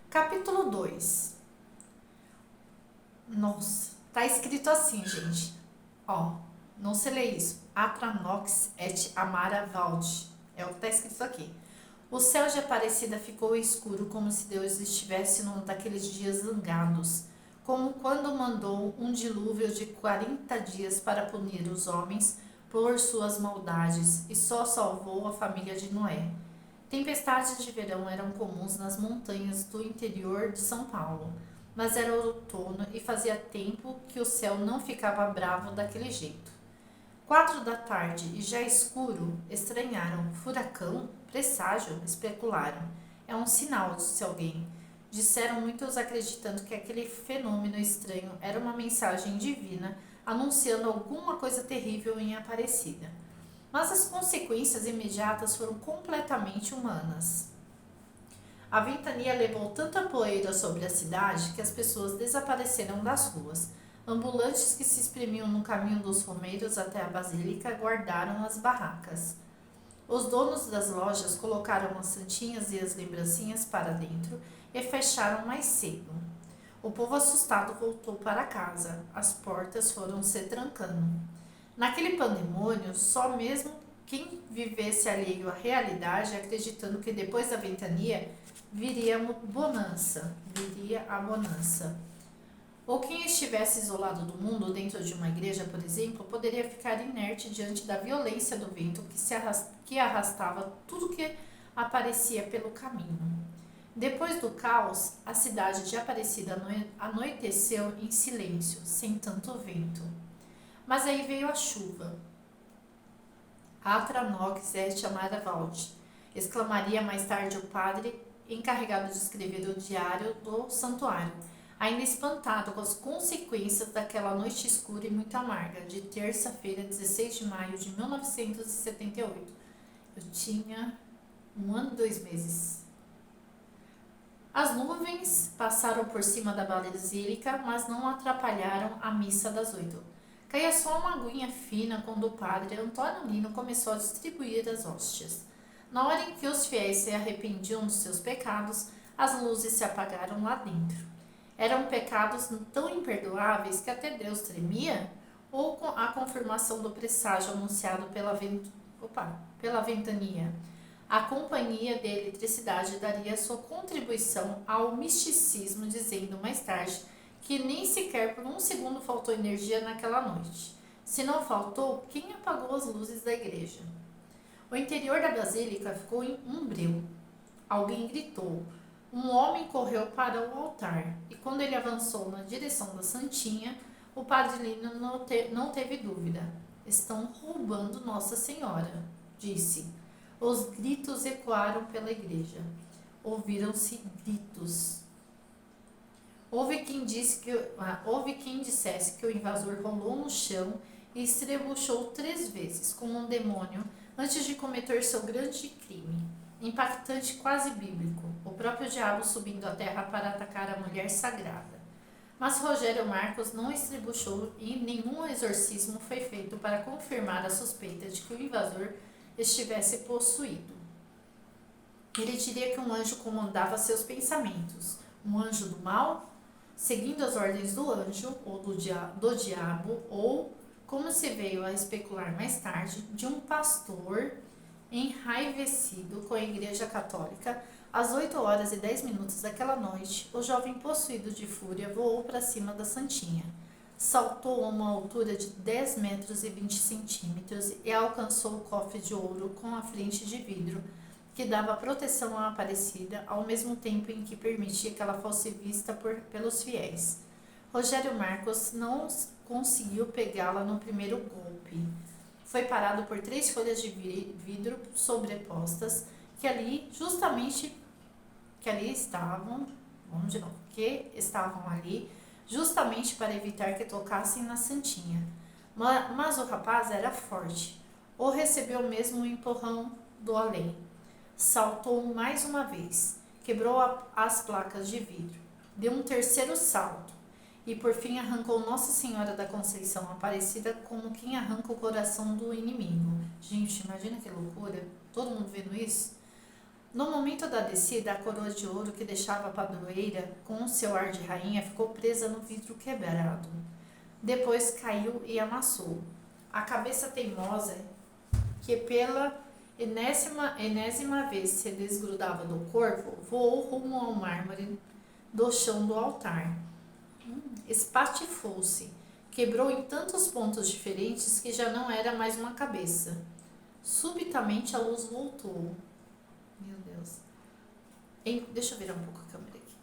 Capítulo 2. Nossa, tá escrito assim, gente. Ó, não se lê isso. Atra nox et amara valde. É o que tá escrito aqui. O céu de Aparecida ficou escuro como se Deus estivesse num daqueles dias zangados, como quando mandou um dilúvio de 40 dias para punir os homens por suas maldades e só salvou a família de Noé. Tempestades de verão eram comuns nas montanhas do interior de São Paulo, mas era outono e fazia tempo que o céu não ficava bravo daquele jeito. 4 da tarde e já escuro, estranharam. Furacão? Presságio? Especularam. É um sinal, disse alguém. Disseram muitos acreditando que aquele fenômeno estranho era uma mensagem divina anunciando alguma coisa terrível em Aparecida. Mas as consequências imediatas foram completamente humanas. A ventania levou tanta poeira sobre a cidade que as pessoas desapareceram das ruas. Ambulantes que se espremiam no caminho dos romeiros até a basílica guardaram as barracas. Os donos das lojas colocaram as santinhas e as lembrancinhas para dentro e fecharam mais cedo. O povo assustado voltou para casa. As portas foram se trancando. Naquele pandemônio, só mesmo quem vivesse alheio à realidade, acreditando que depois da ventania viria a bonança. Ou quem estivesse isolado do mundo dentro de uma igreja, por exemplo, poderia ficar inerte diante da violência do vento que arrastava tudo que aparecia pelo caminho. Depois do caos, a cidade de Aparecida anoiteceu em silêncio, sem tanto vento. Mas aí veio a chuva. Atra nox et amara valde, exclamaria mais tarde o padre encarregado de escrever o diário do santuário, ainda espantado com as consequências daquela noite escura e muito amarga, de terça-feira, 16 de maio de 1978. Eu tinha 1 ano e 2 meses. As nuvens passaram por cima da basílica, mas não atrapalharam a missa das 8. Caía só uma aguinha fina quando o padre Antônio Lino começou a distribuir as hóstias. Na hora em que os fiéis se arrependiam dos seus pecados, as luzes se apagaram lá dentro. Eram pecados tão imperdoáveis que até Deus tremia? Ou a confirmação do presságio anunciado pela ventania? A companhia de eletricidade daria sua contribuição ao misticismo, dizendo mais tarde que nem sequer por um segundo faltou energia naquela noite. Se não faltou, quem apagou as luzes da igreja? O interior da basílica ficou em um breu. Alguém gritou. Um homem correu para o altar e quando ele avançou na direção da santinha, o padre Lino não teve dúvida. Estão roubando Nossa Senhora, disse. Os gritos ecoaram pela igreja. Ouviram-se gritos. Houve quem dissesse que o invasor rolou no chão e estrebuchou 3 vezes, como um demônio, antes de cometer seu grande crime. Impactante, quase bíblico, o próprio diabo subindo à terra para atacar a mulher sagrada. Mas Rogério Marcos não estrebuchou e nenhum exorcismo foi feito para confirmar a suspeita de que o invasor estivesse possuído. Ele diria que um anjo comandava seus pensamentos. Um anjo do mal? Seguindo as ordens do anjo, ou do diabo, ou, como se veio a especular mais tarde, de um pastor enraivecido com a Igreja Católica. Às 8h10 daquela noite, o jovem possuído de fúria voou para cima da santinha. Saltou a uma altura de 10 metros e 20 centímetros e alcançou o cofre de ouro com a frente de vidro, que dava proteção à Aparecida, ao mesmo tempo em que permitia que ela fosse vista pelos fiéis. Rogério Marcos não conseguiu pegá-la no primeiro golpe. Foi parado por 3 folhas de vidro sobrepostas que estavam ali justamente para evitar que tocassem na santinha. Mas o rapaz era forte. Ou recebeu mesmo um empurrão do além. Saltou mais uma vez, quebrou as placas de vidro, deu um terceiro salto e por fim arrancou Nossa Senhora da Conceição Aparecida como quem arranca o coração do inimigo. Gente, imagina que loucura, todo mundo vendo isso? No momento da descida, a coroa de ouro que deixava a padroeira com seu ar de rainha ficou presa no vidro quebrado. Depois caiu e amassou. A cabeça teimosa, que pela enésima vez se desgrudava do corpo, voou rumo ao mármore do chão do altar. Espatifou-se, quebrou em tantos pontos diferentes que já não era mais uma cabeça. Subitamente a luz voltou. Meu Deus. Deixa eu virar um pouco a câmera aqui.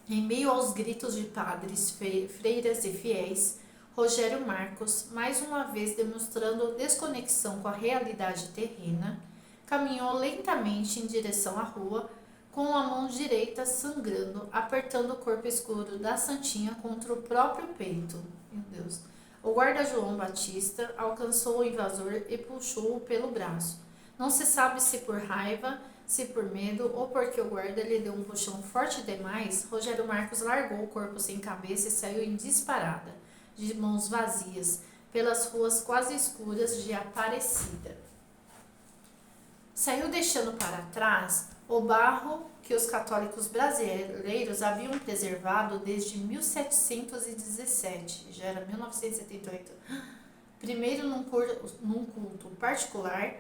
Em meio aos gritos de padres, freiras e fiéis, Rogério Marcos, mais uma vez demonstrando desconexão com a realidade terrena, caminhou lentamente em direção à rua, com a mão direita sangrando, apertando o corpo escuro da Santinha contra o próprio peito. Meu Deus. O guarda João Batista alcançou o invasor e puxou-o pelo braço. Não se sabe se por raiva, se por medo ou porque o guarda lhe deu um puxão forte demais, Rogério Marcos largou o corpo sem cabeça e saiu em disparada, de mãos vazias, pelas ruas quase escuras de Aparecida. Saiu deixando para trás o barro que os católicos brasileiros haviam preservado desde 1717, já era 1978, primeiro num culto particular,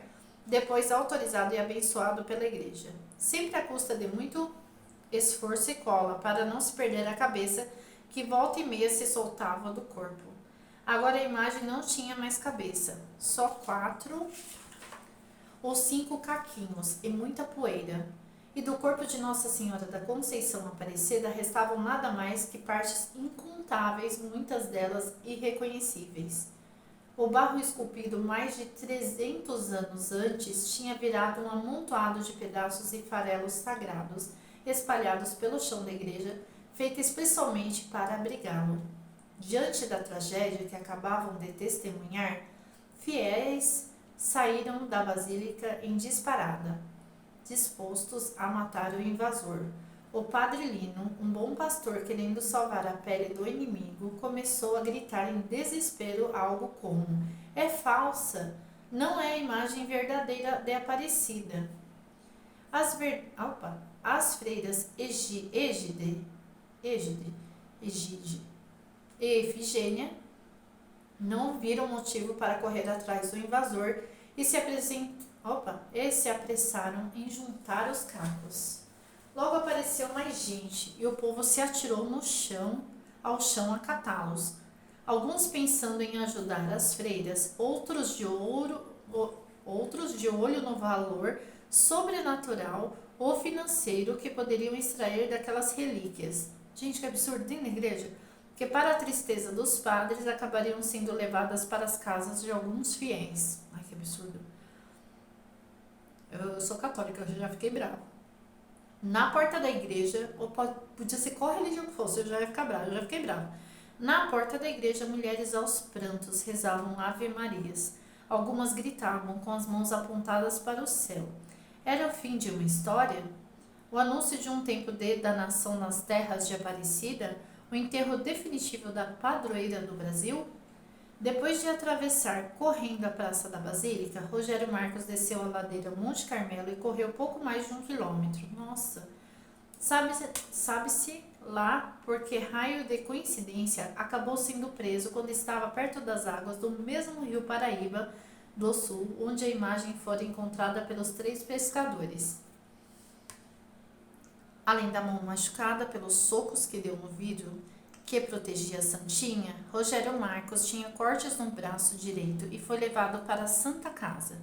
depois autorizado e abençoado pela igreja, sempre à custa de muito esforço e cola, para não se perder a cabeça, que volta e meia se soltava do corpo. Agora a imagem não tinha mais cabeça, só 4 ou 5 caquinhos e muita poeira. E do corpo de Nossa Senhora da Conceição Aparecida restavam nada mais que partes incontáveis, muitas delas irreconhecíveis. O barro esculpido mais de 300 anos antes tinha virado um amontoado de pedaços e farelos sagrados, espalhados pelo chão da igreja, feita especialmente para abrigá-lo. Diante da tragédia que acabavam de testemunhar, fiéis saíram da basílica em disparada, dispostos a matar o invasor. O padre Lino, um bom pastor querendo salvar a pele do inimigo, começou a gritar em desespero algo como: "É falsa! Não é a imagem verdadeira de Aparecida." As freiras Egide e Efigênia não viram motivo para correr atrás do invasor e se apressaram em juntar os cacos. Logo apareceu mais gente e o povo se atirou ao chão a catá-los. Alguns pensando em ajudar as freiras, outros de olho no valor sobrenatural ou financeiro que poderiam extrair daquelas relíquias. Gente, que absurdo, tem na igreja? Que para a tristeza dos padres acabariam sendo levadas para as casas de alguns fiéis. Ai, que absurdo. Eu sou católica, eu já fiquei brava. Na porta da igreja, ou podia ser qual religião que fosse, eu já ia ficar brava, eu já fiquei brava. Na porta da igreja, mulheres aos prantos rezavam Ave Marias. Algumas gritavam com as mãos apontadas para o céu. Era o fim de uma história? O anúncio de um tempo de danação nas terras de Aparecida? O enterro definitivo da padroeira do Brasil? Depois de atravessar correndo a Praça da Basílica, Rogério Marcos desceu a ladeira Monte Carmelo e correu pouco mais de 1 quilômetro. Nossa! Sabe-se lá porque raio de coincidência acabou sendo preso quando estava perto das águas do mesmo rio Paraíba do Sul, onde a imagem fora encontrada pelos 3 pescadores. Além da mão machucada pelos socos que deu no vidro que protegia a Santinha, Rogério Marcos tinha cortes no braço direito e foi levado para a Santa Casa.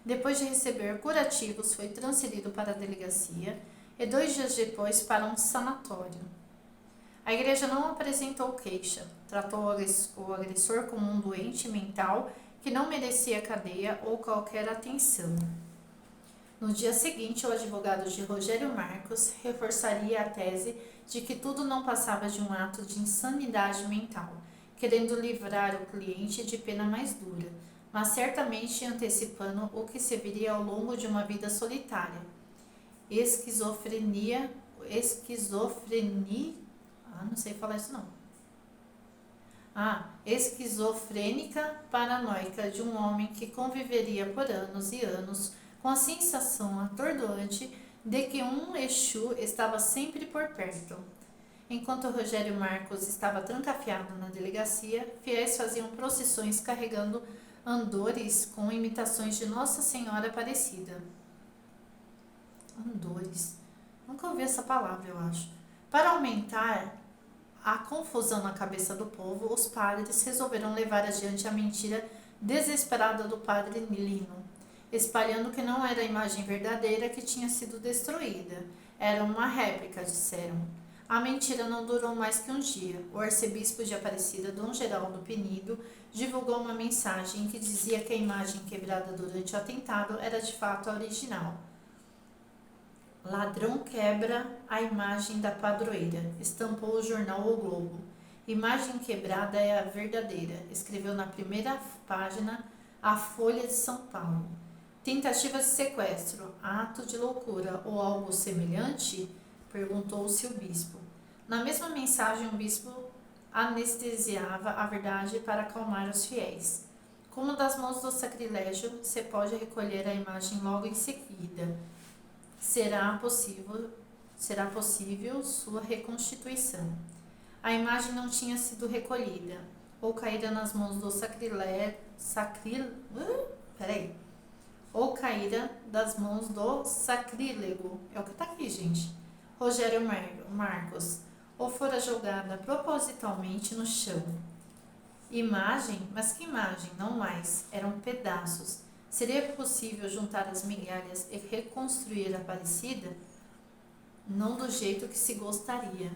Depois de receber curativos, foi transferido para a delegacia e 2 dias depois para um sanatório. A igreja não apresentou queixa, tratou o agressor como um doente mental que não merecia cadeia ou qualquer atenção. No dia seguinte, o advogado de Rogério Marcos reforçaria a tese de que tudo não passava de um ato de insanidade mental, querendo livrar o cliente de pena mais dura, mas certamente antecipando o que se viria ao longo de uma vida solitária. Esquizofrênica paranoica de um homem que conviveria por anos e anos com a sensação atordoante de que um Exu estava sempre por perto. Enquanto Rogério Marcos estava trancafiado na delegacia, fiéis faziam procissões carregando andores com imitações de Nossa Senhora Aparecida. Andores. Nunca ouvi essa palavra, eu acho. Para aumentar a confusão na cabeça do povo, os padres resolveram levar adiante a mentira desesperada do padre Lino, espalhando que não era a imagem verdadeira que tinha sido destruída. Era uma réplica, disseram. A mentira não durou mais que um dia. O arcebispo de Aparecida, Dom Geraldo Penido, divulgou uma mensagem que dizia que a imagem quebrada durante o atentado era de fato a original. Ladrão quebra a imagem da padroeira, estampou o jornal O Globo. Imagem quebrada é a verdadeira, escreveu na primeira página a Folha de São Paulo. Tentativa de sequestro, ato de loucura ou algo semelhante? Perguntou-se o bispo. Na mesma mensagem, o bispo anestesiava a verdade para acalmar os fiéis. Como das mãos do sacrilégio, se pode recolher a imagem logo em seguida. Será possível sua reconstituição. A imagem não tinha sido recolhida, ou caíra nas mãos do ou caíra das mãos do sacrílego. É o que está aqui, gente. Rogério Marcos, ou fora jogada propositalmente no chão. Imagem? Mas que imagem? Não mais. Eram pedaços. Seria possível juntar as migalhas e reconstruir a Aparecida? Não do jeito que se gostaria.